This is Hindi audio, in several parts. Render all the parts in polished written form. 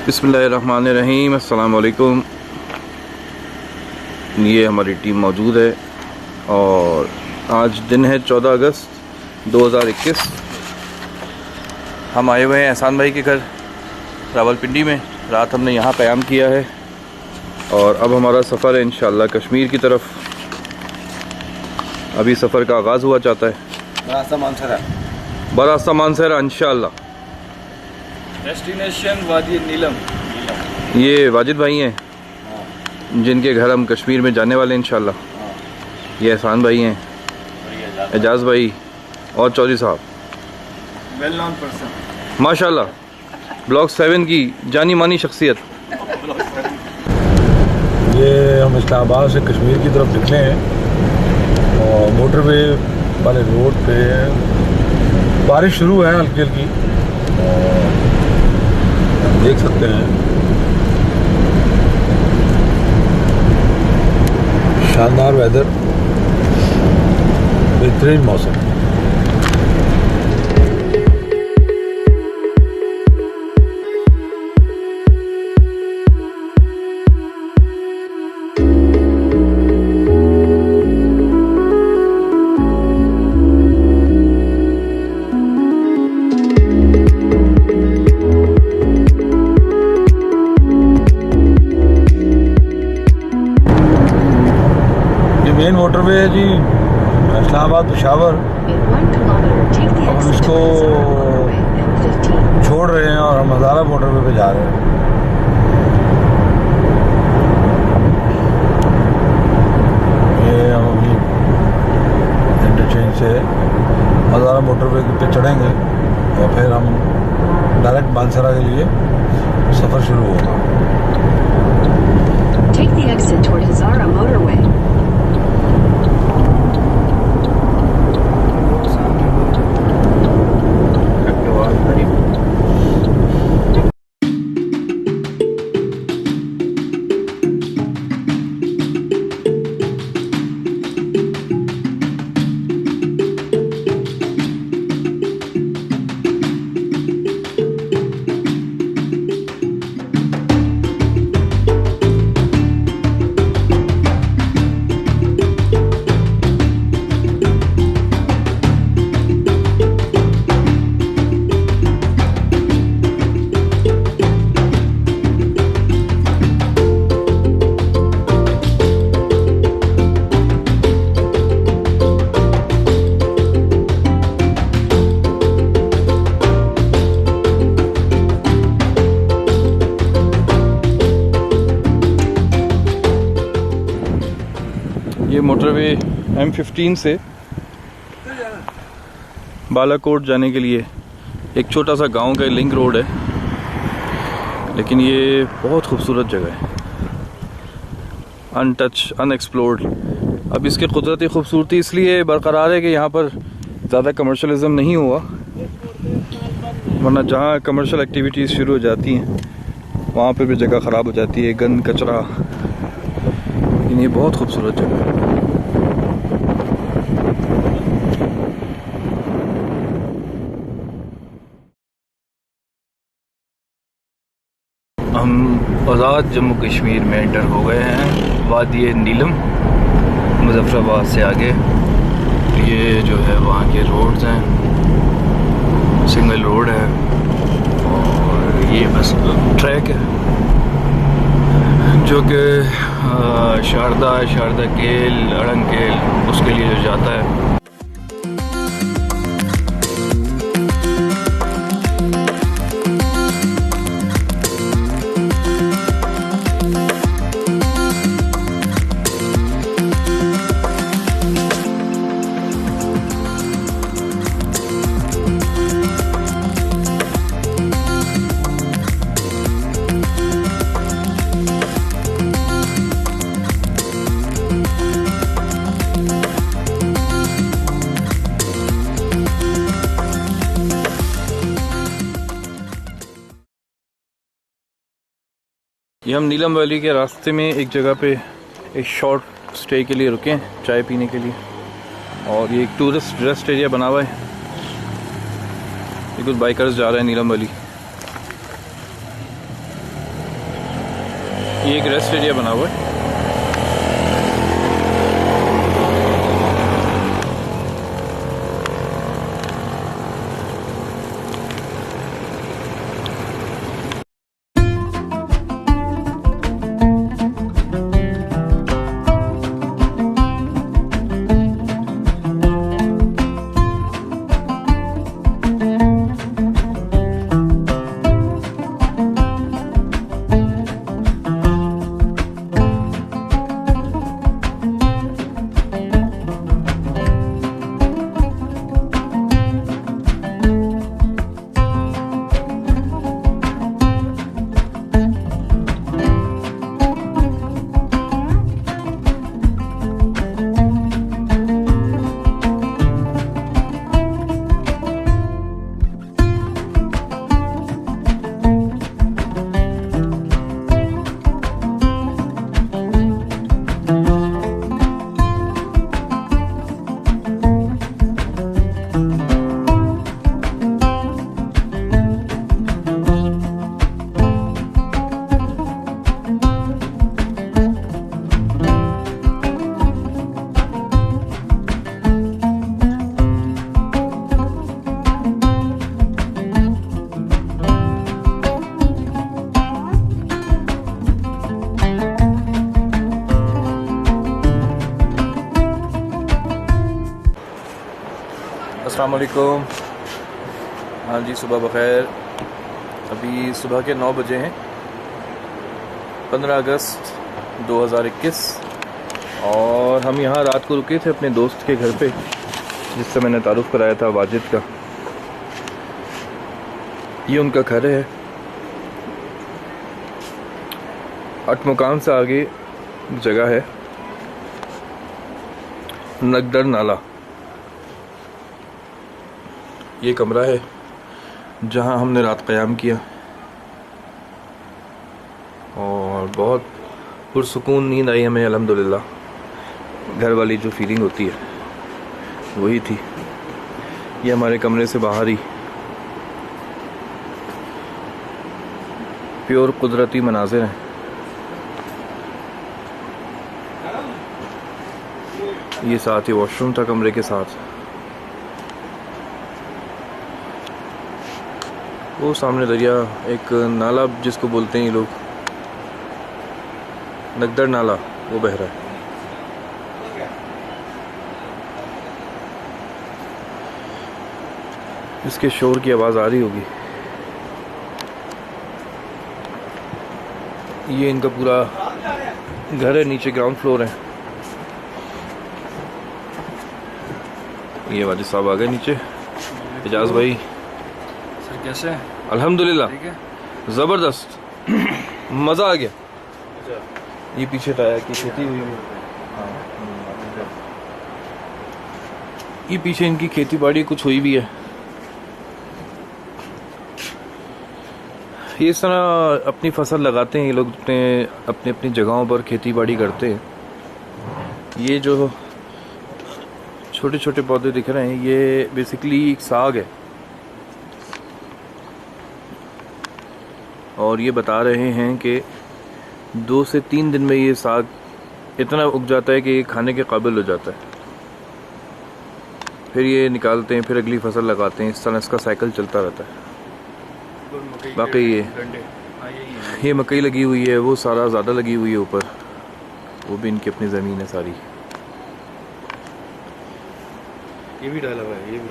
बिस्मिल्लाहिर्रहमानिर्रहीम, अस्सलाम वालेकुम। ये हमारी टीम मौजूद है और आज दिन है 14 अगस्त 2021। हम आए हुए हैं एहसान भाई के घर रावलपिंडी में। रात हमने यहाँ क़याम किया है और अब हमारा सफ़र है इंशाअल्लाह कश्मीर की तरफ। अभी सफ़र का आगाज़ हुआ चाहता है। बरास्ता मानसरा इंशाअल्लाह। डेस्टिनेशन वादी नीलम। ये वाजिद भाई हैं जिनके घर हम कश्मीर में जाने वाले हैं इंशाअल्लाह। ये एहसान भाई हैं, एजाज़ भाई और चौधरी साहब, वेल नोन पर्सन माशाल्लाह। ब्लॉक 7 की जानी मानी शख्सियत। ये हम इस्लामाबाद से कश्मीर की तरफ निकले हैं और मोटरवे वाले रोड पे बारिश शुरू है हल्की हल्की, देख सकते हैं। शानदार वेदर, बेहतरीन मौसम। मेन मोटरवे है जी इस्लामाबाद पेशावर। हम इसको छोड़ रहे हैं और हम हज़ारा मोटरवे पे जा रहे हैं। ये हम अभी इंटरचेंज से हज़ारा मोटरवे पे चढ़ेंगे और फिर हम डायरेक्ट मानसरा के लिए सफ़र शुरू होगा। Take the exit toward Hazara motorway. ये मोटरवे M15 से बालाकोट जाने के लिए एक छोटा सा गांव का लिंक रोड है, लेकिन ये बहुत खूबसूरत जगह है, अनटच अनएक्सप्लोर्ड। अब इसकी कुदरती खूबसूरती इसलिए बरकरार है कि यहाँ पर ज़्यादा कमर्शलिज़म नहीं हुआ, वरना जहाँ कमर्शियल एक्टिविटीज़ शुरू हो जाती हैं वहाँ पर भी जगह ख़राब हो जाती है, गंद कचरा। लेकिन ये बहुत खूबसूरत जगह है। हम आज़ाद जम्मू कश्मीर में एंटर हो गए हैं, वादी नीलम, मुजफ्फराबाद से आगे। ये जो है वहाँ के रोड्स हैं, सिंगल रोड है और ये बस ट्रैक है जो कि शारदा केल, अड़ंग केल उसके लिए जो जाता है। ये हम नीलम वैली के रास्ते में एक जगह पे एक शॉर्ट स्टे के लिए रुके हैं चाय पीने के लिए, और ये एक टूरिस्ट रेस्ट एरिया बना हुआ है। ये कुछ बाइकर्स जा रहे हैं नीलम वैली। ये एक रेस्ट एरिया बना हुआ है। अस्सलाम वालेकुम। हाँ जी, सुबह बखैर। अभी सुबह के 9 बजे हैं, 15 अगस्त 2021, और हम यहाँ रात को रुके थे अपने दोस्त के घर पे, जिससे मैंने तारुफ कराया था, वाजिद का। ये उनका घर है। अटमुकाम से आगे जगह है नगदर नाला। ये कमरा है जहाँ हमने रात क़याम किया, और बहुत पुरसुकून नींद आई हमें अल्हम्दुलिल्लाह। घर वाली जो फीलिंग होती है वही थी। ये हमारे कमरे से बाहर ही प्योर कुदरती मनाज़िर हैं। ये साथ ही वॉशरूम था कमरे के साथ। वो सामने दरिया, एक नाला जिसको बोलते हैं ये लोग नगदर नाला, वो बह रहा है। इसके शोर की आवाज़ आ रही होगी। ये इनका पूरा घर है, नीचे ग्राउंड फ्लोर है। ये वाजिद साहब आ गए नीचे। इजाज़ भाई, सर कैसे हैं? अल्हम्दुलिल्लाह ठीक है। ज़बरदस्त, मज़ा आ गया। ये पीछे टायर की खेती हुई है। ये पीछे इनकी खेती बाड़ी कुछ हुई भी है। ये इस तरह अपनी फसल लगाते हैं ये लोग, अपने अपनी जगहों पर खेती बाड़ी करते हैं। ये जो छोटे छोटे पौधे दिख रहे हैं, ये बेसिकली एक साग है, और ये बता रहे हैं कि 2 से 3 दिन में ये साग इतना उग जाता है कि ये खाने के काबिल हो जाता है। फिर ये निकालते हैं, फिर अगली फसल लगाते हैं। इस तरह इसका साइकिल चलता रहता है। बाकी ये मकई लगी हुई है, वो सारा ज़्यादा लगी हुई है ऊपर, वो भी इनकी अपनी ज़मीन है सारी। ये भी डाला हुआ है, ये भी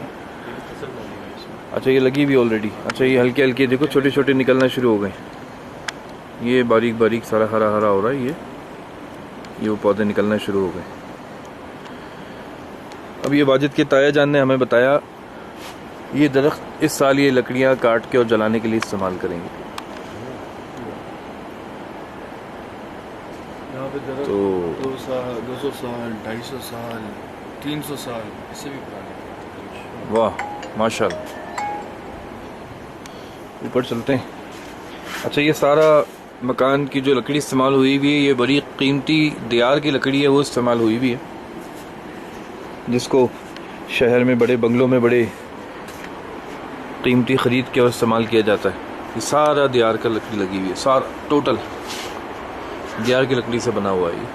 फसल डाली हुई है इसमें। अच्छा, ये लगी भी ऑलरेडी। अच्छा, ये हल्के हल्के देखो छोटे छोटे निकलना शुरू हो गए। ये बारीक बारीक सारा हरा हरा हो रहा है। ये वो पौधे निकलना शुरू हो गए। अब ये वाजिद के ताया जान ने हमें बताया, ये दरख्त इस साल ये लकड़ियाँ काट के और जलाने के लिए इस्तेमाल करेंगे। यहाँ पे दरख्त तो 2 साल, 200 साल, 250 साल, 300 साल, इससे भी पुराने। वाह माशाल्लाह। ऊपर चलते हैं। अच्छा, ये सारा मकान की जो लकड़ी इस्तेमाल हुई हुई है, ये बड़ी कीमती दियार की लकड़ी है, वो इस्तेमाल हुई हुई है, जिसको शहर में बड़े बंगलों में बड़े कीमती ख़रीद के और इस्तेमाल किया जाता है। ये सारा दियार का लकड़ी लगी हुई है, सारा टोटल। दियार की लकड़ी से बना हुआ है ये,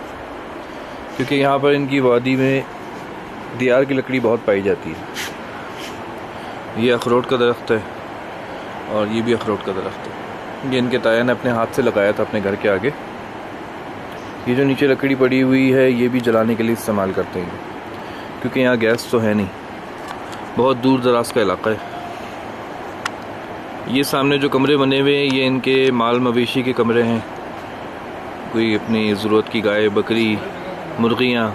क्योंकि यहाँ पर इनकी वादी में दियार की लकड़ी बहुत पाई जाती है। ये अखरोट का दरख्त है और ये भी अखरोट का दरख्त है। ये इनके ताया ने अपने हाथ से लगाया था अपने घर के आगे। ये जो नीचे लकड़ी पड़ी हुई है ये भी जलाने के लिए इस्तेमाल करते हैं, क्योंकि यहाँ गैस तो है नहीं, बहुत दूर दराज का इलाका है। ये सामने जो कमरे बने हुए हैं ये इनके माल मवेशी के कमरे हैं, कोई अपनी ज़रूरत की गाय बकरी मुर्गियाँ।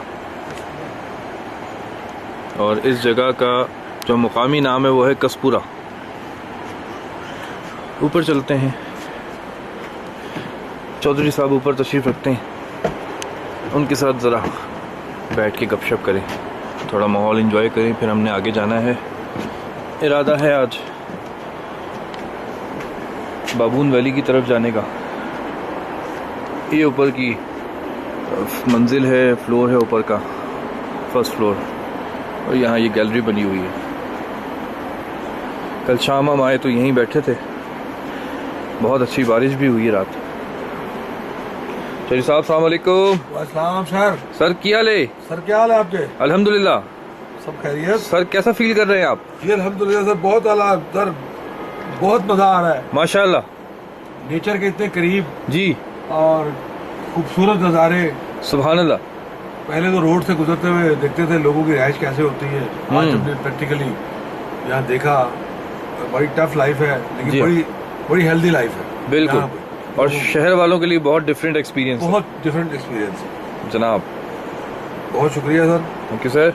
और इस जगह का जो मुकामी नाम है वो है कसपुरा। ऊपर चलते हैं, चौधरी साहब ऊपर तशरीफ़ रखते हैं, उनके साथ ज़रा बैठ के गपशप करें, थोड़ा माहौल एंजॉय करें। फिर हमने आगे जाना है, इरादा है आज बाबून वैली की तरफ जाने का। ये ऊपर की मंजिल है, फ्लोर है ऊपर का, फर्स्ट फ्लोर, और यहाँ ये गैलरी बनी हुई है। कल शाम हम आए तो यहीं बैठे थे, बहुत अच्छी बारिश भी हुई रात। चलिए साहब अस्सलाम वालेकुम। वालेकुम सर। सर क्या हाल है? सर क्या हाल है आपके? अल्हम्दुलिल्लाह। सब खैरियत? सर कैसा फील कर रहे हैं आप? जी अल्हम्दुलिल्लाह सर, बहुत आला सर, बहुत मजा आ रहा है। माशाल्लाह। नेचर के इतने करीब जी, और खूबसूरत नज़ारे। सुभान अल्लाह। पहले तो रोड से गुजरते हुए देखते थे लोगों की रिहाइश कैसे होती है, आज हमने प्रैक्टिकली यहाँ देखा। बड़ी टफ लाइफ है लेकिन जी। बड़ी हेल्दी लाइफ है बिल्कुल, यहाँ पे। और शहर वालों के लिए बहुत डिफरेंट एक्सपीरियंस है। बहुत डिफरेंट एक्सपीरियंस है जनाब, बहुत शुक्रिया सर। Thank you sir.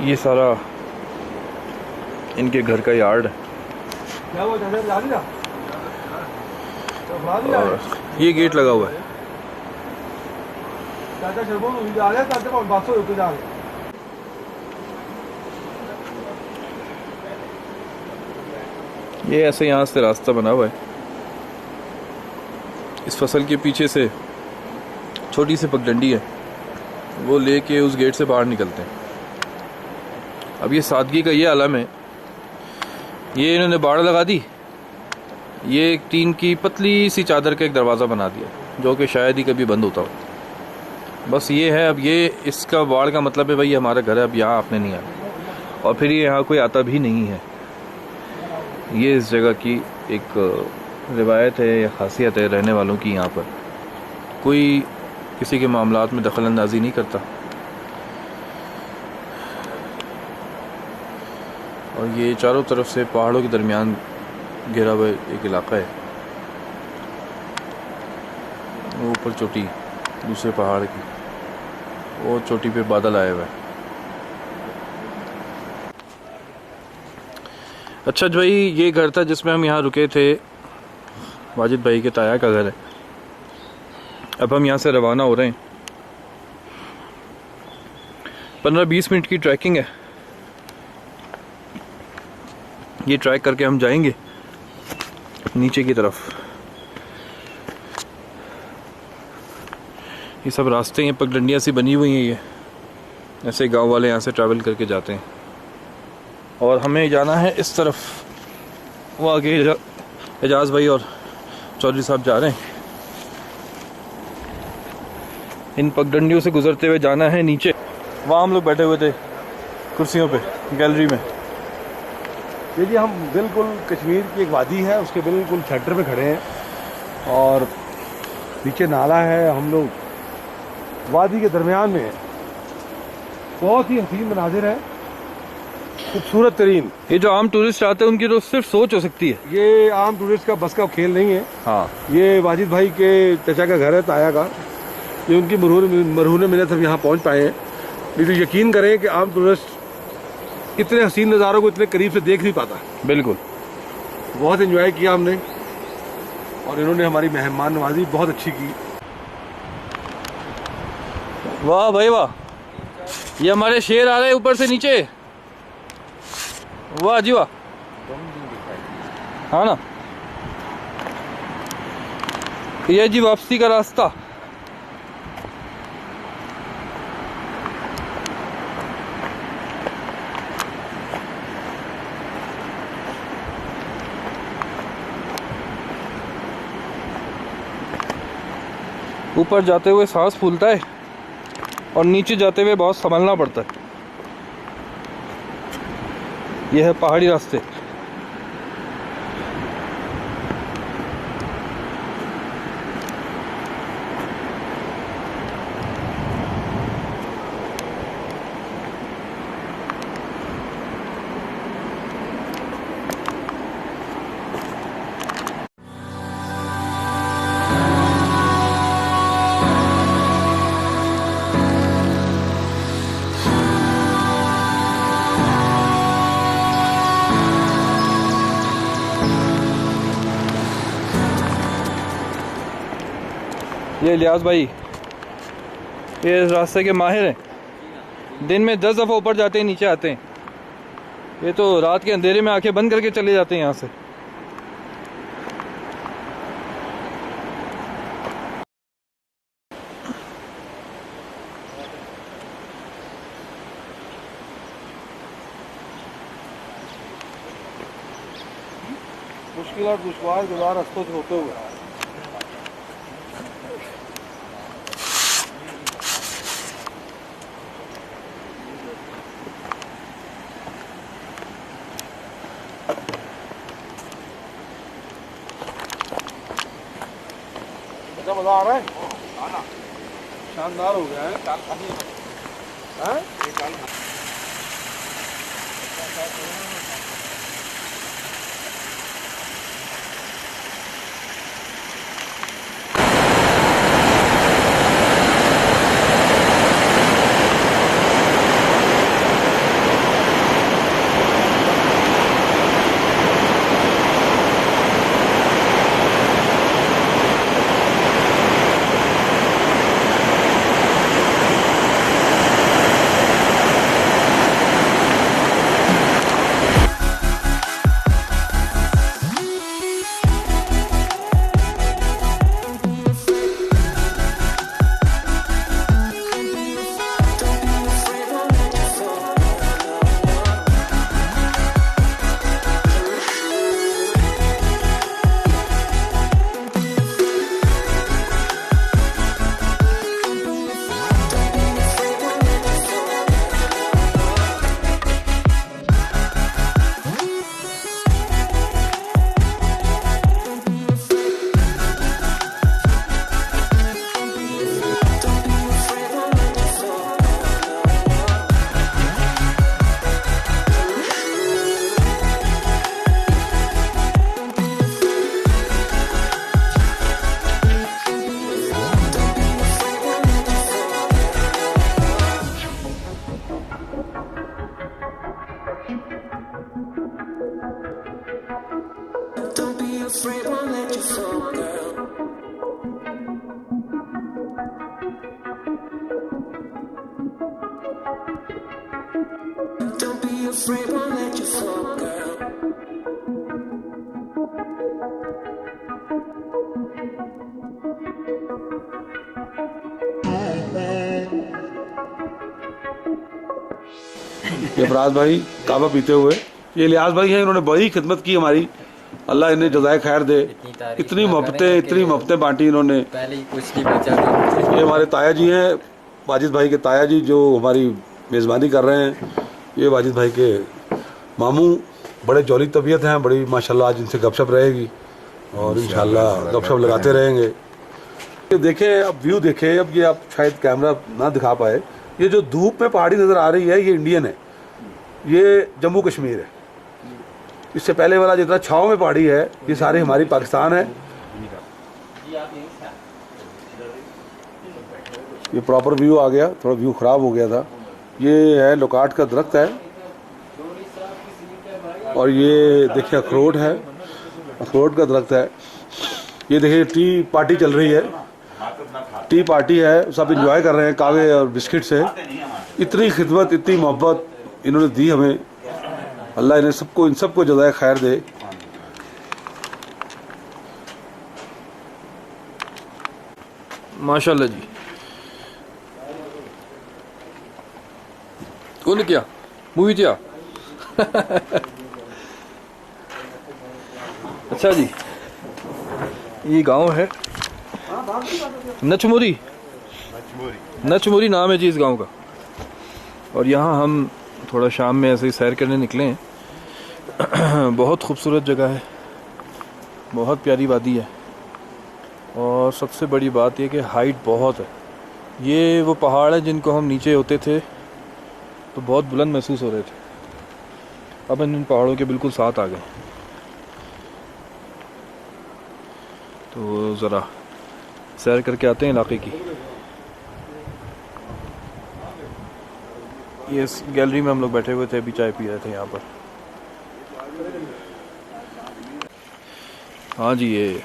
ये सारा इनके घर का यार्ड है क्या हुआ चाचा, ला दिया? और ये गेट लगा हुआ है। चाचा शर्मा आ गया, चाचा 500 रुपये डाल। ये ऐसे यहाँ से रास्ता बना हुआ है, इस फसल के पीछे से छोटी सी पगडंडी है, वो लेके उस गेट से बाहर निकलते हैं। अब ये सादगी का ये आलम है, ये इन्होंने बाड़ लगा दी, ये एक टीन की पतली सी चादर का एक दरवाज़ा बना दिया जो कि शायद ही कभी बंद होता हो। बस ये है, अब ये इसका बाड़ का मतलब है भाई हमारा घर है, अब यहाँ आपने नहीं आना, और फिर ये यहाँ कोई आता भी नहीं है। ये इस जगह की एक रिवायत है या खासियत है रहने वालों की। यहाँ पर कोई किसी के मामलात में दखल अंदाजी नहीं करता, और ये चारों तरफ से पहाड़ों के दरमियान घिरा हुआ एक इलाका है। वो ऊपर चोटी दूसरे पहाड़ की, वो चोटी पे बादल आए हुए हैं। अच्छा भाई, ये घर था जिसमें हम यहाँ रुके थे, वाजिद भाई के ताया का घर है। अब हम यहाँ से रवाना हो रहे हैं, 15-20 मिनट की ट्रैकिंग है। ये ट्रैक करके हम जाएंगे नीचे की तरफ। ये सब रास्ते हैं, पगडंडियाँ सी बनी हुई हैं, ये ऐसे गांव वाले यहाँ से ट्रैवल करके जाते हैं। और हमें जाना है इस तरफ, वो आगे एजाज भाई और चौधरी साहब जा रहे हैं। इन पगडंडियों से गुजरते हुए जाना है नीचे। वहाँ हम लोग बैठे हुए थे कुर्सियों पे गैलरी में। ये जी हम बिल्कुल कश्मीर की एक वादी है, उसके बिल्कुल सेंटर में खड़े हैं, और नीचे नाला है। हम लोग वादी के दरमियान में हैं। बहुत ही हसीन मनाजिर है, खूबसूरत तरीन। ये जो आम टूरिस्ट आते हैं उनकी तो सिर्फ सोच हो सकती है, ये आम टूरिस्ट का बस का खेल नहीं है। हाँ, ये वाजिद भाई के चचा का घर है, ताया का। ये उनकी मरहून मिन्नत हम यहाँ पहुँच पाए हैं। नहीं तो यकीन करें कि आम टूरिस्ट इतने हसीन नज़ारों को इतने करीब से देख नहीं पाता। बिल्कुल। बहुत एंजॉय किया हमने, और इन्होंने हमारी मेहमान नवाजी बहुत अच्छी की। वाह भाई वाह, ये हमारे शेर आ रहे हैं ऊपर से नीचे। वाह जी वाह, हाँ ना, ये जी वापसी का रास्ता। ऊपर जाते हुए सांस फूलता है और नीचे जाते हुए बहुत संभलना पड़ता है। यह है पहाड़ी रास्ते। ये इलियास भाई ये इस रास्ते के माहिर हैं। दिन में 10 दफ़ा ऊपर जाते हैं, नीचे आते हैं। ये तो रात के अंधेरे में आंखें बंद करके चले जाते हैं यहाँ से। मुश्किल और दुश्वार गुजार रास्तों से होते हुए मजा आ रहा है। शानदार हो गया है। afraid, won't let you fall, girl. Don't be afraid, won't let you fall, girl. ये फराज भाई काबा पीते हुए, ये इलियास भाई हैं, इन्होंने बड़ी खिदमत की हमारी, अल्लाह इन्हें जज़ाए खैर दे। इतनी मोहब्बतें बांटी इन्होंने। पहले ही कुछ नहीं बचा। ये हमारे ताया जी हैं, वाजिद भाई के ताया जी, जो हमारी मेज़बानी कर रहे हैं। ये वाजिद भाई के मामू बड़े जौली तबीयत हैं, बड़ी माशाल्लाह आज इनसे गपशप रहेगी और इंशाल्लाह गपशप लगाते रहेंगे। ये देखें, अब व्यू देखें, अब ये आप शायद कैमरा ना दिखा पाए, ये जो धूप में पहाड़ी नज़र आ रही है ये इंडियन है, ये जम्मू कश्मीर है। इससे पहले वाला जितना छाँव में पहाड़ी है ये सारी हमारी पाकिस्तान है। ये प्रॉपर व्यू आ गया, थोड़ा व्यू ख़राब हो गया था। ये है लोकाट का दरख्त है और ये देखिए अखरोट है, अखरोट का दरख्त है। ये देखिए टी पार्टी चल रही है, टी पार्टी है, सब एंजॉय कर रहे हैं कावे और बिस्किट से। इतनी खिदमत, इतनी मोहब्बत इन्होंने दी हमें, अल्लाह इन्हें सबको, इन सबको जज़ाए खैर दे। माशाल्लाह जी। कौन क्या मूवी क्या अच्छा जी, ये गांव है नचमुरी, नचमुरी नाम है जी इस गांव का। और यहाँ हम थोड़ा शाम में ऐसे ही सैर करने निकले हैं। बहुत खूबसूरत जगह है, बहुत प्यारी वादी है, और सबसे बड़ी बात यह कि हाइट बहुत है। ये वो पहाड़ है जिनको हम नीचे होते थे तो बहुत बुलंद महसूस हो रहे थे, अब इन पहाड़ों के बिल्कुल साथ आ गए। तो ज़रा सैर करके आते हैं इलाके की। ये इस गैलरी में हम लोग बैठे हुए थे, अभी चाय पी रहे थे यहाँ पर। हाँ जी, ये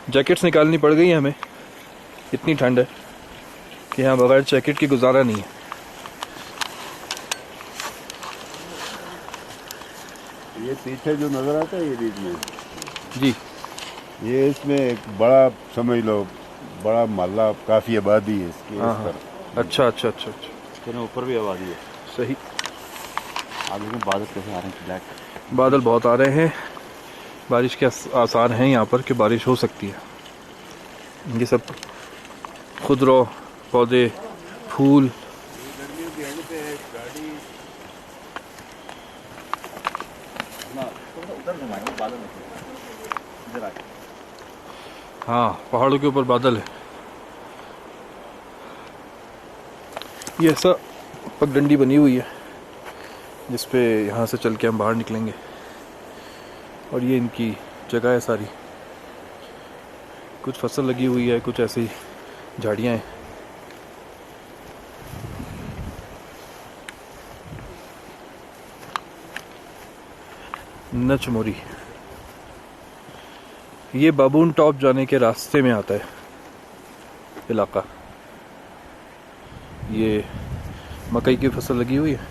जैकेट्स निकालनी पड़ गई है हमें, इतनी ठंड है कि यहाँ बगैर जैकेट की गुजारा नहीं है। ये पीछे जो नजर आता है ये बीच में जी, ये इसमें एक बड़ा समझ लो बड़ा मोहल्ला, काफी आबादी है इसकी। हाँ इस हाँ, पर अच्छा अच्छा अच्छा अच्छा, इसके ऊपर भी आबादी है। सही। आगे में बादल कैसे आ रहे हैं, ब्लैक बादल बहुत आ रहे हैं, बारिश के आसार हैं यहाँ पर कि बारिश हो सकती है। ये सब खुदरो पौधे, फूल, हाँ पहाड़ों के ऊपर बादल है। ये ऐसा पगडंडी बनी हुई है जिस पे यहाँ से चल के हम बाहर निकलेंगे, और ये इनकी जगह है सारी। कुछ फसल लगी हुई है, कुछ ऐसी झाड़ियाँ हैं। नचमोरी ये बाबून टॉप जाने के रास्ते में आता है इलाका। ये मकई की फसल लगी हुई है।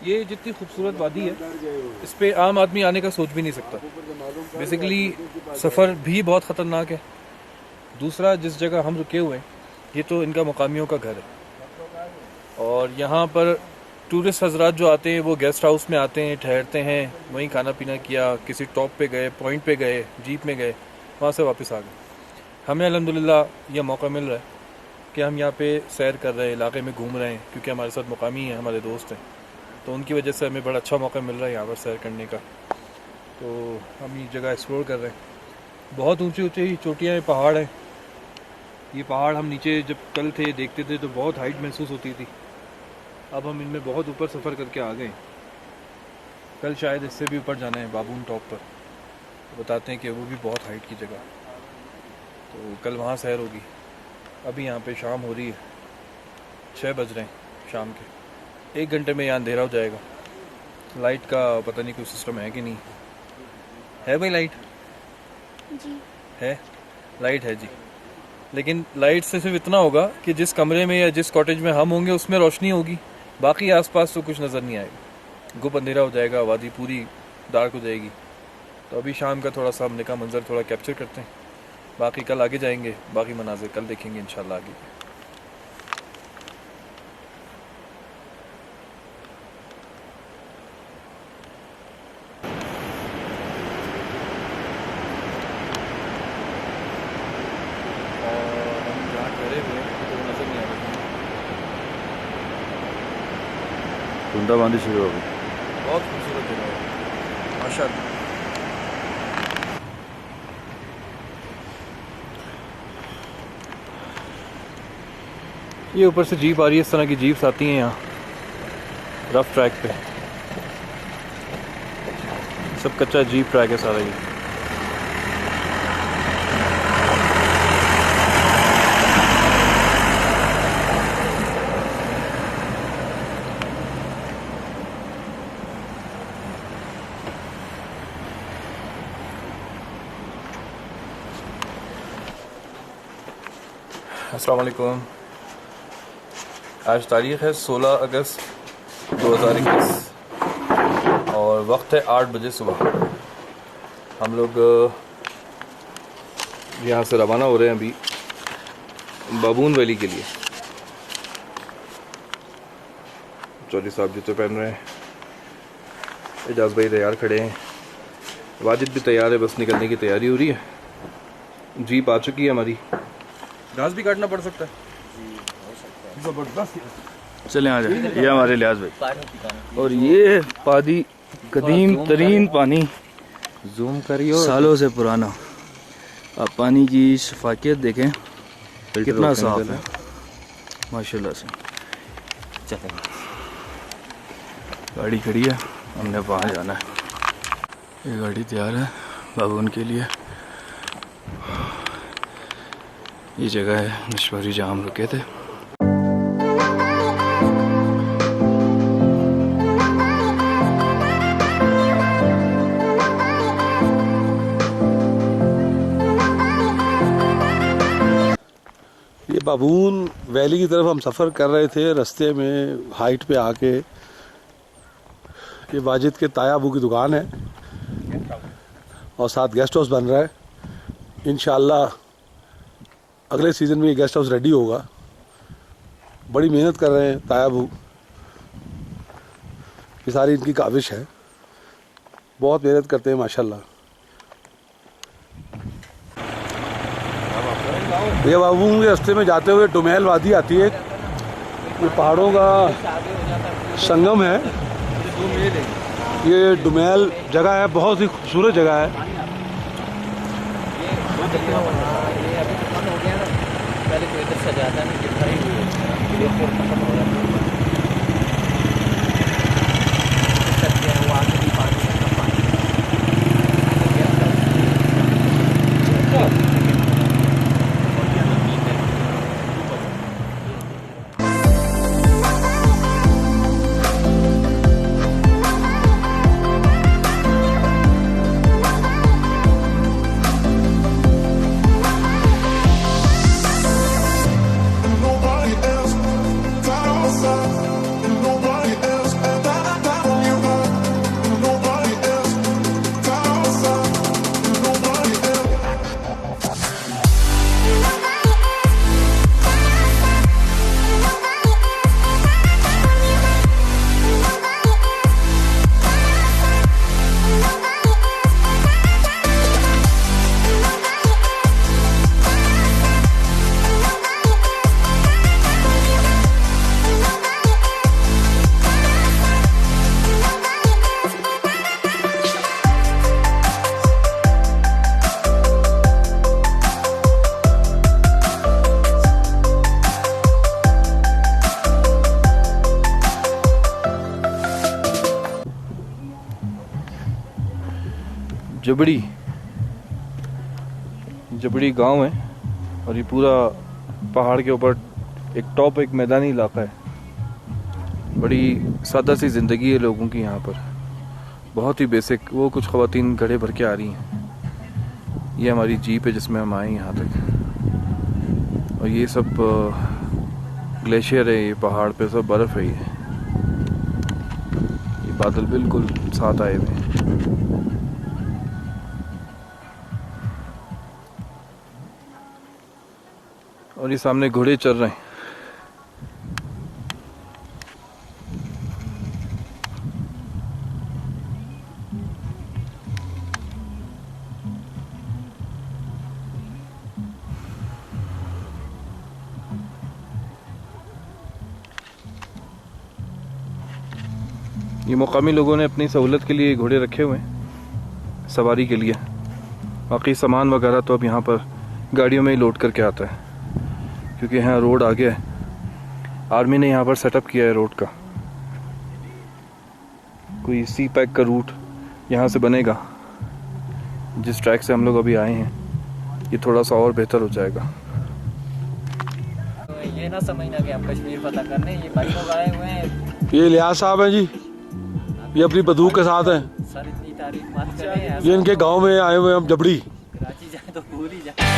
ये जितनी खूबसूरत वादी है, इस पे आम आदमी आने का सोच भी नहीं सकता। बेसिकली सफ़र भी बहुत ख़तरनाक है। दूसरा, जिस जगह हम रुके हुए हैं ये तो इनका मुकामियों का घर है, और यहाँ पर टूरिस्ट हजरात जो आते हैं वो गेस्ट हाउस में आते हैं, ठहरते हैं, वहीं खाना पीना किया, किसी टॉप पे गए, पॉइंट पे गए, जीप में गए, वहाँ से वापस आ गए। हमें अल्हम्दुलिल्लाह यह मौका मिल रहा है कि हम यहाँ पे सैर कर रहे हैं, इलाके में घूम रहे हैं, क्योंकि हमारे साथ मुकामी हैं, हमारे दोस्त हैं, तो उनकी वजह से हमें बड़ा अच्छा मौका मिल रहा है यहाँ पर सैर करने का। तो हम ये जगह एक्सप्लोर कर रहे हैं। बहुत ऊंची ऊंची चोटियाँ हैं, पहाड़ हैं। ये पहाड़ हम नीचे जब कल थे देखते थे तो बहुत हाइट महसूस होती थी, अब हम इनमें बहुत ऊपर सफ़र करके आ गए। कल शायद इससे भी ऊपर जाना है, बाबून टॉप पर। तो बताते हैं कि वो भी बहुत हाइट की जगह, तो कल वहाँ सैर होगी। अभी यहाँ पे शाम हो रही है, 6 बज रहे हैं शाम के। 1 घंटे में यहाँ अंधेरा हो जाएगा। लाइट का पता नहीं कोई सिस्टम है कि नहीं है। भाई लाइट जी है, लाइट है जी, लेकिन लाइट से सिर्फ इतना होगा कि जिस कमरे में या जिस कॉटेज में हम होंगे उसमें रोशनी होगी, बाकी आसपास तो कुछ नज़र नहीं आएगा। गुप अंधेरा हो जाएगा, वादी पूरी डार्क हो जाएगी। तो अभी शाम का थोड़ा सा हमने का मंजर थोड़ा कैप्चर करते हैं, बाकी कल आगे जाएंगे, बाकी मनाजिर कल देखेंगे इंशाल्लाह आगे। बूंदाबांदी शुरू हो गई। बहुत खूबसूरत जगह है माशाल्लाह। ये ऊपर से जीप आ रही है, इस तरह की जीप्स आती हैं यहाँ रफ ट्रैक पे। सब कच्चा जीप ट्रैक है सारा ये। अस्सलाम वालेकुम। आज तारीख़ है 16 अगस्त 2021 और वक्त है 8 बजे सुबह। हम लोग यहाँ से रवाना हो रहे हैं अभी बाबून वैली के लिए। चौधरी साहब जूते पहन रहे हैं, एजाज भाई तैयार खड़े हैं, वाजिद भी तैयार है, बस निकलने की तैयारी हो रही है। जीप आ चुकी है हमारी, घास भी काटना पड़ सकता है। जबरदस्त। चले आ जाए, ये हमारे लिहाज भाई और ये पानी कदीम तरीन पानी, जूम करियो, सालों से पुराना। आप पानी की शफाकियत देखें कितना साफ है माशाल्लाह से। चलें, गाड़ी खड़ी है, हमने वहाँ जाना है। ये गाड़ी तैयार है बाबून के लिए। ये जगह है नशवारी जहाँ हम रुके थे। ये बाबून वैली की तरफ हम सफ़र कर रहे थे। रास्ते में हाइट पे आके ये वाजिद के ताया अबू की दुकान है और साथ गेस्ट हाउस बन रहा है। इंशाअल्लाह अगले सीज़न में ये गेस्ट हाउस रेडी होगा। बड़ी मेहनत कर रहे हैं ताया अबू, ये सारी इनकी काविश है, बहुत मेहनत करते हैं माशाल्लाह। ये बाबू के रास्ते में जाते हुए डुमेल वादी आती है, ये पहाड़ों का संगम है। ये डुमेल जगह है, बहुत ही खूबसूरत जगह है। पहले तो इधर सजाता नहीं, भरी हुई है। वो आगे भी पानी है, पानी Nobody else, that outside. Nobody else, that you are. Nobody else, that outside. Nobody else. जबड़ी गांव है और ये पूरा पहाड़ के ऊपर एक टॉप, एक मैदानी इलाका है। बड़ी सादा सी ज़िंदगी है लोगों की यहाँ पर, बहुत ही बेसिक। वो कुछ ख़वातीन घड़े भर के आ रही हैं। ये हमारी जीप है जिसमें हम आए यहाँ तक। और ये सब ग्लेशियर है, ये पहाड़ पे सब बर्फ़ है। ये बादल बिल्कुल साथ आए हुए हैं। और ये सामने घोड़े चल रहे हैं। ये मुकामी लोगों ने अपनी सहूलत के लिए घोड़े रखे हुए हैं सवारी के लिए। बाकी सामान वगैरह तो अब यहाँ पर गाड़ियों में ही लोड करके आता है, क्योंकि यहाँ रोड आ गया है। आर्मी ने यहाँ पर सेटअप किया है रोड का। कोई सी पैक का रूट यहाँ से बनेगा। जिस ट्रैक से हम लोग अभी आए हैं ये थोड़ा सा और बेहतर हो जाएगा। तो ये ना समझना कि हम कश्मीर पता करने, ये भाई लोग आए हुए हैं। ये लियाज साहब हैं जी, ये अपनी बंदूक के साथ हैं। सर इतनी तारीफ मत करें, ये इनके गांव में आए हुए हैं हम जबड़ी। कराची जाए तो भूल ही जाए।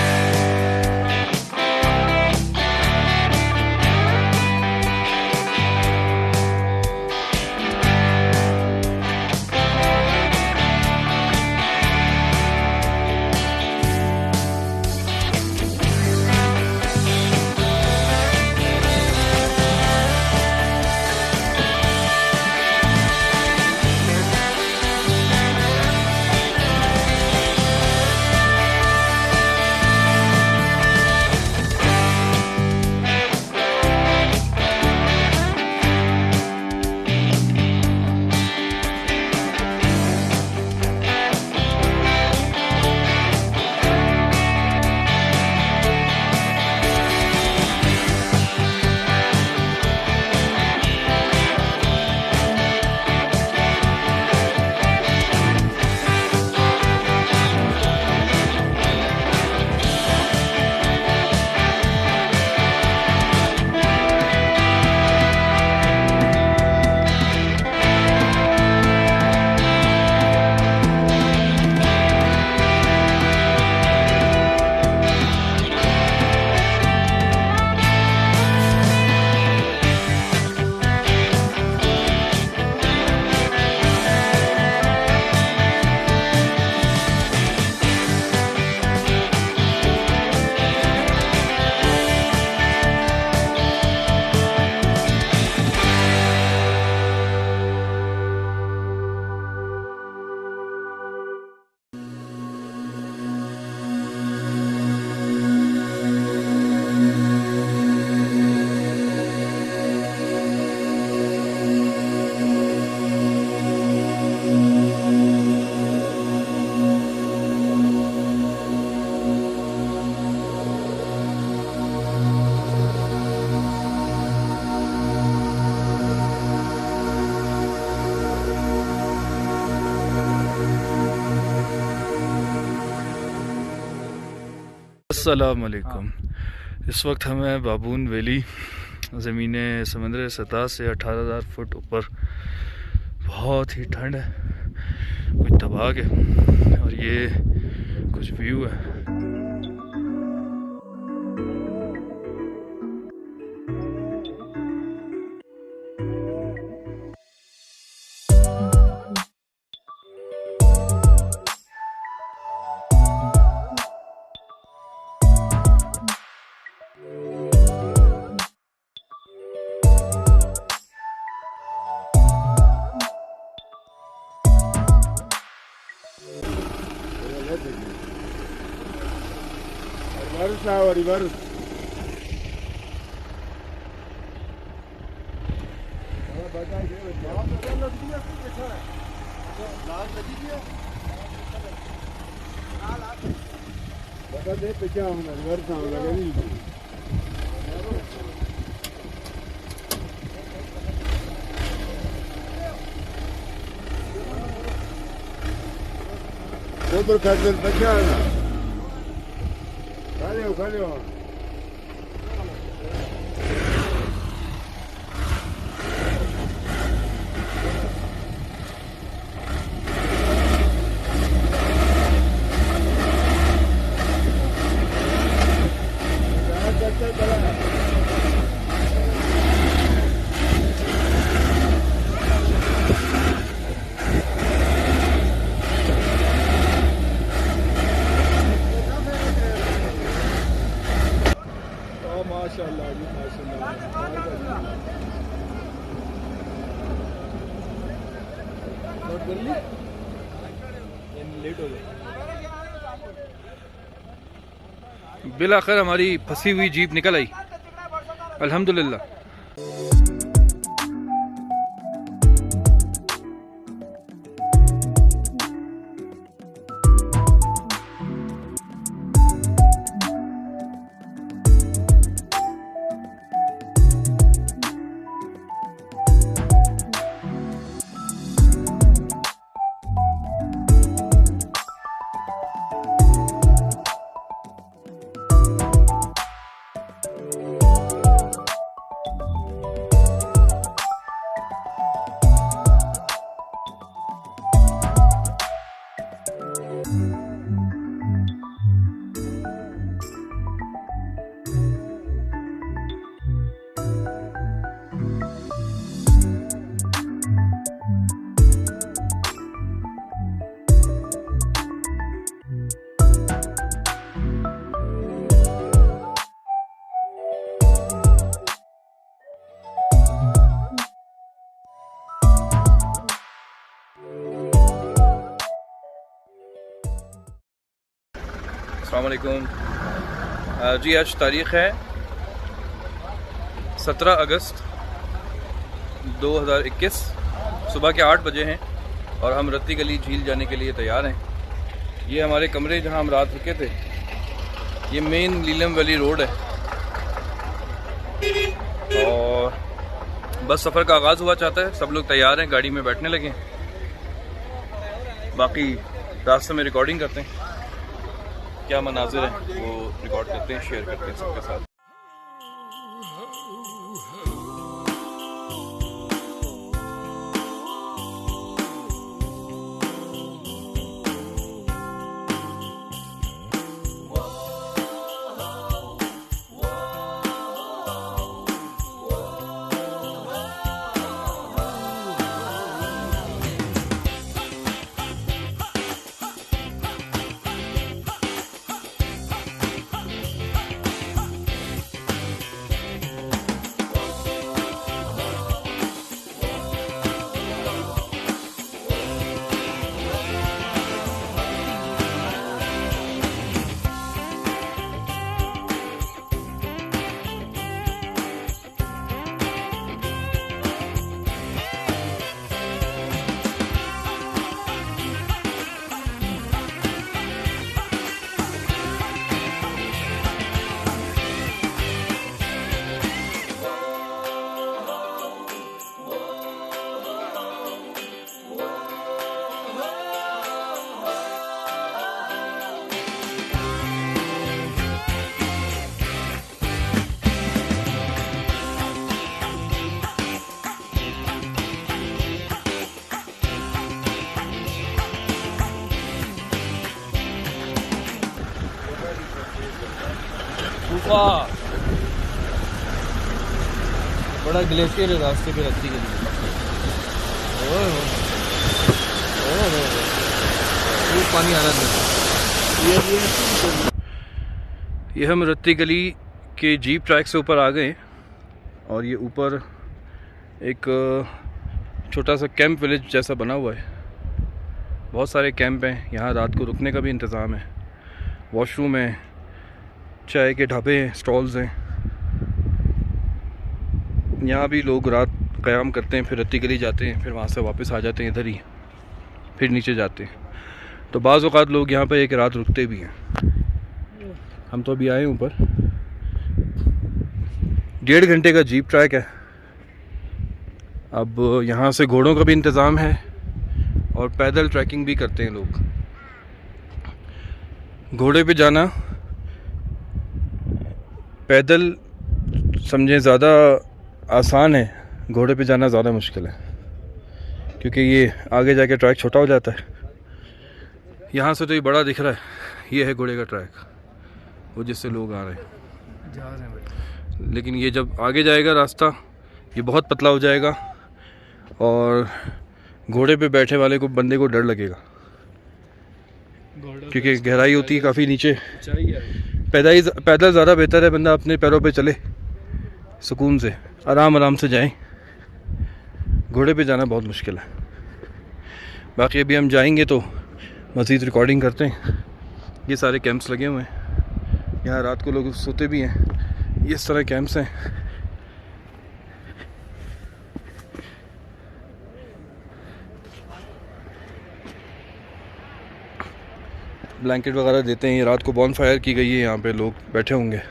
अस्सलाम वालेकुम। इस वक्त हमें बाबून वैली, ज़मीन समंदर सतह से 18,000 फुट ऊपर। बहुत ही ठंड है, कुछ तबाह है, और ये कुछ व्यू है। रिवर्स बता दे पे क्या होना रिवर्स होगा। ऊपर कर दे बच्चा खड़े हो। बिलाखिर हमारी फंसी हुई जीप निकल आई, अल्हम्दुलिल्लाह। अस्सलाम वालेकुम। जी आज तारीख़ है 17 अगस्त 2021, सुबह के 8 बजे हैं और हम रत्ती गली झील जाने के लिए तैयार हैं। ये हमारे कमरे जहां हम रात रुके थे, ये मेन लीलम वैली रोड है और बस सफ़र का आगाज़ हुआ चाहता है। सब लोग तैयार हैं, गाड़ी में बैठने लगे। बाकी रास्ते में रिकॉर्डिंग करते हैं, क्या मनाजिर हैं वो रिकॉर्ड करते हैं, शेयर करते हैं सबके साथ। बड़ा ग्लेशियर है रास्ते पे रत्ती गली। पानी आ रहा है। ये हम रत्ती गली के जीप ट्रैक से ऊपर आ गए और ये ऊपर एक छोटा सा कैंप विलेज जैसा बना हुआ है। बहुत सारे कैंप हैं यहाँ, रात को रुकने का भी इंतज़ाम है, वॉशरूम है, चाय के ढाबे हैं, स्टॉल्स हैं। यहाँ भी लोग रात क़याम करते हैं, फिर रत्ती गली जाते हैं, फिर वहाँ से वापस आ जाते हैं इधर ही, फिर नीचे जाते हैं। तो बाज़ औक़ात लोग यहाँ पर एक रात रुकते भी हैं। हम तो अभी आए ऊपर, 1.5 घंटे का जीप ट्रैक है। अब यहाँ से घोड़ों का भी इंतज़ाम है और पैदल ट्रैकिंग भी करते हैं लोग। घोड़े पे जाना, पैदल समझें ज़्यादा आसान है, घोड़े पे जाना ज़्यादा मुश्किल है, क्योंकि ये आगे जाके ट्रैक छोटा हो जाता है। यहाँ से तो ये बड़ा दिख रहा है, ये है घोड़े का ट्रैक, वो जिससे लोग आ रहे हैं। लेकिन ये जब आगे जाएगा रास्ता, ये बहुत पतला हो जाएगा और घोड़े पे बैठे वाले को, बंदे को डर लगेगा, क्योंकि गहराई होती है काफ़ी नीचे। पैदल ज़्यादा बेहतर है, बंदा अपने पैरों पे चले, सुकून से आराम से जाएं। घोड़े पे जाना बहुत मुश्किल है। बाकी अभी हम जाएंगे तो मज़ीद रिकॉर्डिंग करते हैं। ये सारे कैंप्स लगे हुए हैं यहाँ, रात को लोग सोते भी हैं। ये इस तरह कैंप्स हैं। ब्लैंकेट वगैरह देते हैं। ये रात को बॉनफायर की गई है, यहाँ पे लोग बैठे होंगे।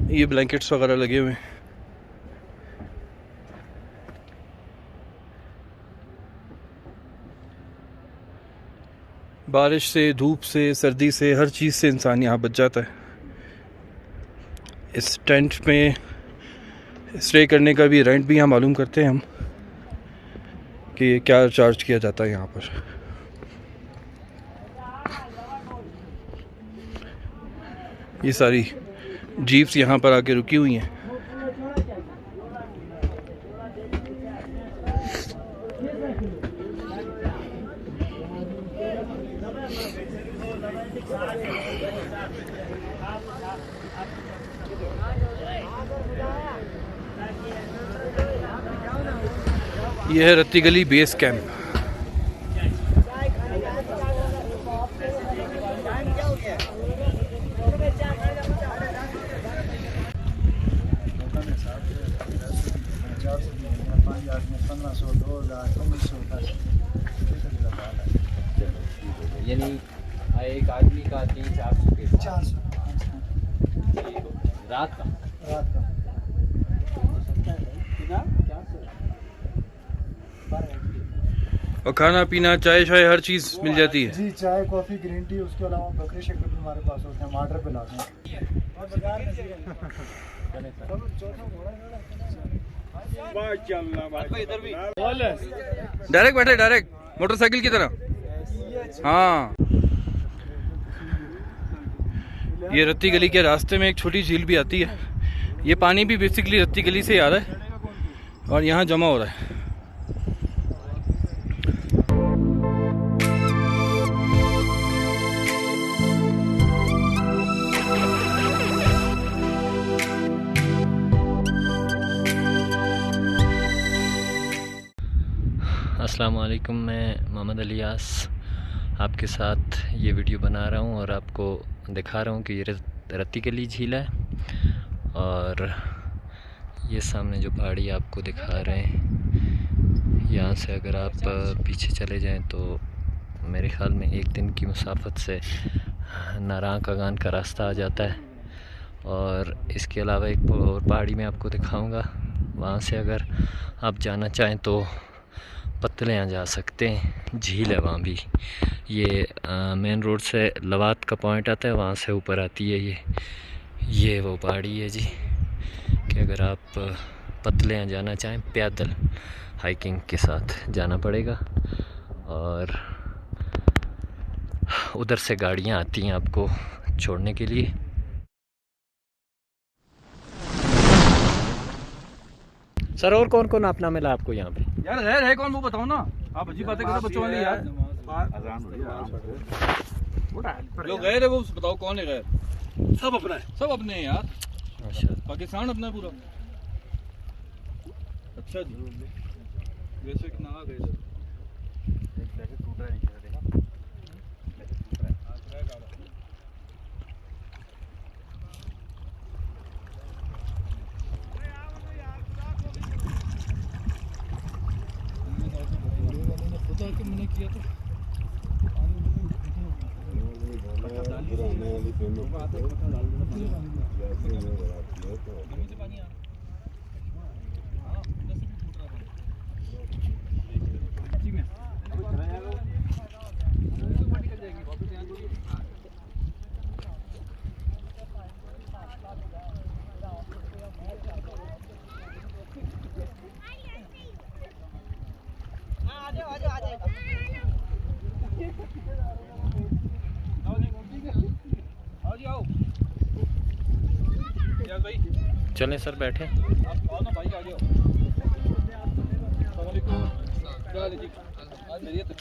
ये ब्लैंकेट्स वगैरह लगे हुए हैं। बारिश से, धूप से, सर्दी से, हर चीज़ से इंसान यहाँ बच जाता है। इस टेंट में स्टे करने का भी रेंट भी यहाँ मालूम करते हैं हम कि क्या चार्ज किया जाता है यहाँ पर। ये सारी जीप्स यहाँ पर आके रुकी हुई हैं। ये है रत्ती गली बेस कैंप। यानी एक आदमी का 300-400 के 400 रात का। रात का और खाना पीना चाय शाय हर चीज़ मिल जाती है। जी, चाय कॉफ़ी ग्रीन टी, उसके अलावा बकरी शक्कर भी हमारे पास होते हैं, हम ऑर्डर पे लाते हैं। डायरेक्ट बैठे, डायरेक्ट मोटरसाइकिल की तरह। हाँ, ये रत्ती गली के रास्ते में एक छोटी झील भी आती है। ये पानी भी बेसिकली रत्ती गली से ही आ रहा है और यहाँ जमा हो रहा है। अस्सलाम वालेकुम, मैं मोहम्मद इलियास आपके साथ ये वीडियो बना रहा हूँ और आपको दिखा रहा हूँ कि ये रत्ती गली झील है। और ये सामने जो पहाड़ी आपको दिखा रहे हैं, यहाँ से अगर आप पीछे चले जाएं तो मेरे ख्याल में एक दिन की मुसाफत से नारां कागान का रास्ता आ जाता है। और इसके अलावा एक और पहाड़ी में आपको दिखाऊंगा, वहाँ से अगर आप जाना चाहें तो पतलियाँ जा सकते हैं। झील है वहाँ भी। ये मेन रोड से लवात का पॉइंट आता है, वहाँ से ऊपर आती है ये वो पहाड़ी है जी, कि अगर आप पतलियाँ जाना चाहें पैदल हाइकिंग के साथ जाना पड़ेगा। और उधर से गाड़ियाँ आती हैं आपको छोड़ने के लिए। सर, और कौन कौन अपना मिला आपको यहाँ पे? यार है कौन वो बताओ ना, आप अजीब बातें करो बच्चों वाली यार। जो गैर है वो बताओ कौन है गैर? सब अपना है, सब अपने हैं यार। अच्छा, पाकिस्तान अपना है पूरा। अच्छा जी, वैसे कितना आ गए? मैंने किया तो चलें सर, बैठे। आप आओ ना भाई, आ जाओ। अस्सलाम वालेकुम, क्या हाल है जी? खैरियत है?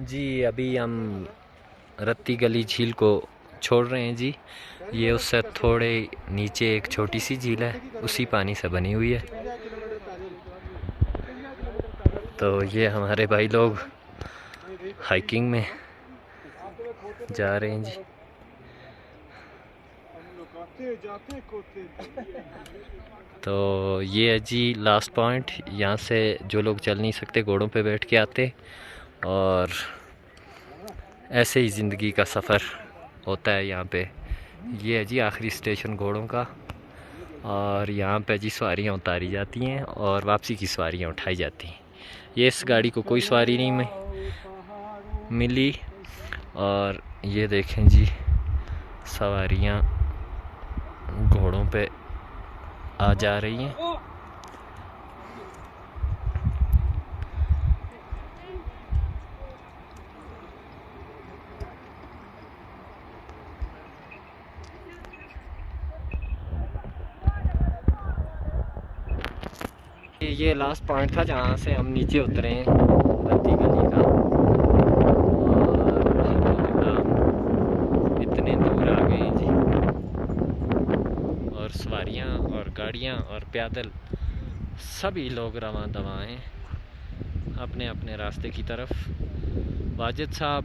जी अभी हम रत्ती गली झील को छोड़ रहे हैं जी। ये उससे थोड़े नीचे एक छोटी सी झील है, उसी पानी से बनी हुई है। तो ये हमारे भाई लोग हाइकिंग में जा रहे हैं जी। तो ये है जी लास्ट पॉइंट। यहाँ से जो लोग चल नहीं सकते घोड़ों पे बैठ के आते, और ऐसे ही ज़िंदगी का सफ़र होता है यहाँ पे। ये है जी आखिरी स्टेशन घोड़ों का, और यहाँ पे जी सवारियाँ उतारी जाती हैं और वापसी की सवारियाँ उठाई जाती हैं। ये इस गाड़ी को कोई सवारी नहीं मिली, और ये देखें जी सवारियाँ घोड़ों पे आ जा रही हैं। ये लास्ट पॉइंट था जहाँ से हम नीचे उतरे हैं रत्ती गली का, और इतने दूर आ गए हैं जी। और सवारियाँ और गाड़ियाँ और पैदल सभी लोग रवां दवां हैं अपने अपने रास्ते की तरफ। वाजिद साहब,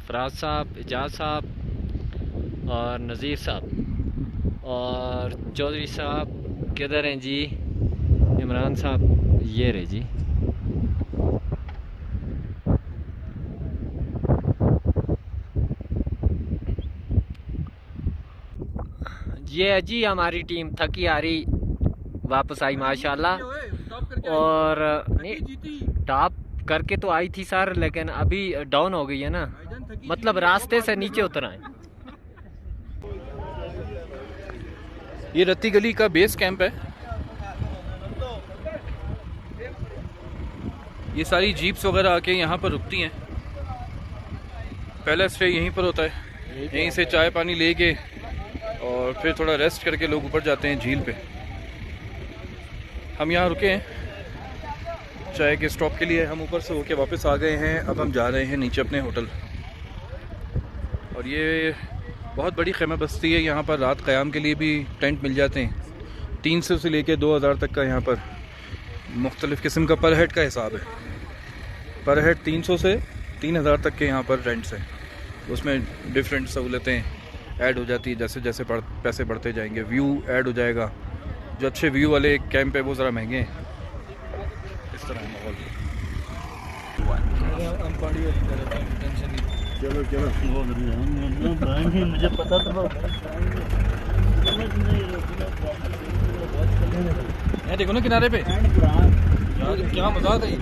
फराज साहब, एजाज साहब और नज़ीर साहब और चौधरी साहब किधर हैं जी? इमरान साहब ये रहे जी। ये है जी हमारी टीम थकी हारी वापस आई माशाल्लाह। और नहीं टॉप करके तो आई थी सर, लेकिन अभी डाउन हो गई है ना, मतलब रास्ते से नीचे उतर आए। ये रत्ती गली का बेस कैंप है। ये सारी जीप्स वगैरह आके यहाँ पर रुकती हैं। पहला स्टे यहीं पर होता है, यहीं से चाय पानी लेके और फिर थोड़ा रेस्ट करके लोग ऊपर जाते हैं झील पे। हम यहाँ रुके हैं चाय के स्टॉप के लिए। हम ऊपर से होके वापस आ गए हैं। अब हम जा रहे हैं नीचे अपने होटल। और ये बहुत बड़ी खैमा बस्ती है। यहाँ पर रात क़याम के लिए भी टेंट मिल जाते हैं। 300 से लेके 2000 तक का यहाँ पर मुख्तलिफ़ किस्म का पर हेड का हिसाब है। पर हेड 300 से 3000 तक के यहाँ पर रेंट्स हैं। उसमें डिफरेंट सहूलतें ऐड हो जाती है जैसे जैसे पैसे बढ़ते जाएंगे। व्यू ऐड हो जाएगा। जो अच्छे व्यू वाले कैंप है वो ज़रा महंगे हैं। इस तरह माहौल। चलो चलो मुझे पता था। देखो ना किनारे पे क्या मजा आता है।